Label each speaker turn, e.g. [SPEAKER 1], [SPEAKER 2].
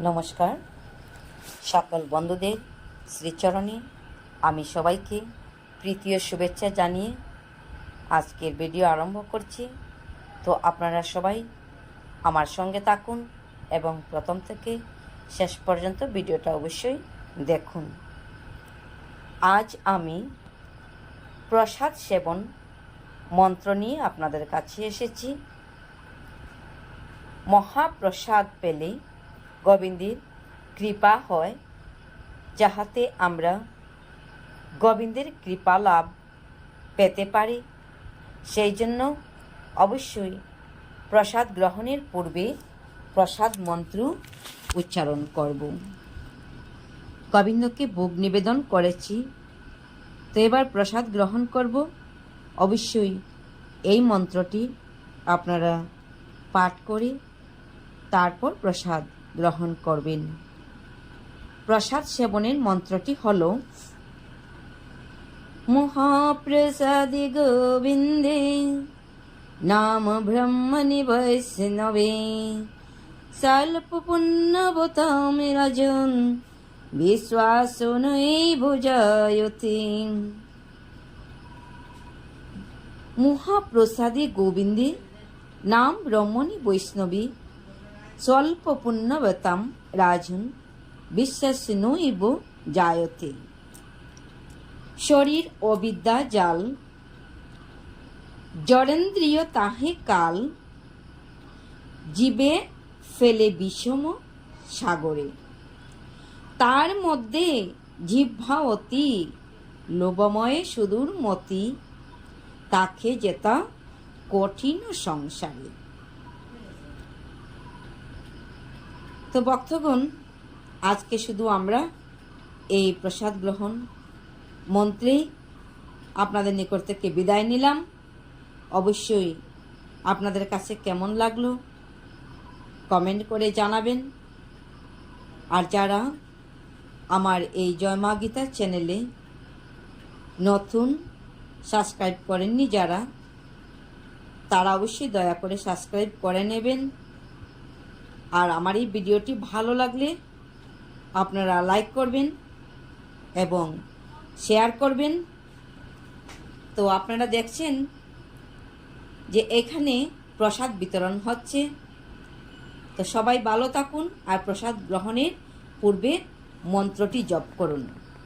[SPEAKER 1] নমস্কার সকল বন্ধুদের শ্রীচরণে আমি সবাইকে প্রীতি ও শুভেচ্ছা জানিয়ে আজকের ভিডিও আরম্ভ করছি। তো আপনারা সবাই আমার সঙ্গে থাকুন এবং প্রথম থেকে শেষ পর্যন্ত ভিডিওটা অবশ্যই দেখুন। আজ আমি প্রসাদ সেবন মন্ত্র নিয়ে আপনাদের কাছে এসেছি। মহাপ্রসাদ পেলে গোবিন্দের কৃপা হয়, যাহাতে আমরা গোবিন্দের কৃপা লাভ পেতে পারি। সেই জন্য অবশ্যই প্রসাদ গ্রহণের পূর্বে প্রসাদ মন্ত্র উচ্চারণ করব। গোবিন্দকে ভোগ নিবেদন করেছি, তো এবার প্রসাদ গ্রহণ করব। অবশ্যই এই মন্ত্রটি আপনারা পাঠ করে তারপর প্রসাদ গ্রহণ করবেন। প্রসাদ সেবনের মন্ত্রটি হল মহাপ্রসাদে গোবিন্দে নাম ব্রহ্মণি বৈষ্ণবে স্বল্প পুণ্যবতাম রাজন বিশ্বাস নৈব জয়তে। মহাপ্রসাদে গোবিন্দে নাম ব্রহ্মণি বৈষ্ণবী স্বল্প পুণ্যবতাম রাজন বিশ্বাস নৈব জায়তে। শরীর অবিদ্যা জাল জড়েন্দ্রিয় তাহে কাল জীবে ফেলে বিষম সাগরে। তার মধ্যে জিহ্বা অতি লোভময় সুদূর মতি তাকে যেতা কঠিন সংসারে। তো ভক্তগণ, আজকে শুধু আমরা এই প্রসাদ গ্রহণ মন্ত্রে আপনাদের নিকট থেকে বিদায় নিলাম। অবশ্যই আপনাদের কাছে কেমন লাগলো কমেন্ট করে জানাবেন। আর যারা আমার এই জয় মা গীতা চ্যানেলে নতুন সাবস্ক্রাইব করেননি যারা, তারা অবশ্যই দয়া করে সাবস্ক্রাইব করে নেবেন। আর আমার এই ভিডিওটি ভালো লাগলে আপনারা লাইক করবেন এবং শেয়ার করবেন। তো আপনারা দেখছেন যে এখানে প্রসাদ বিতরণ হচ্ছে। তো সবাই ভালো থাকুন আর প্রসাদ গ্রহণের পূর্বে মন্ত্রটি জপ করুন।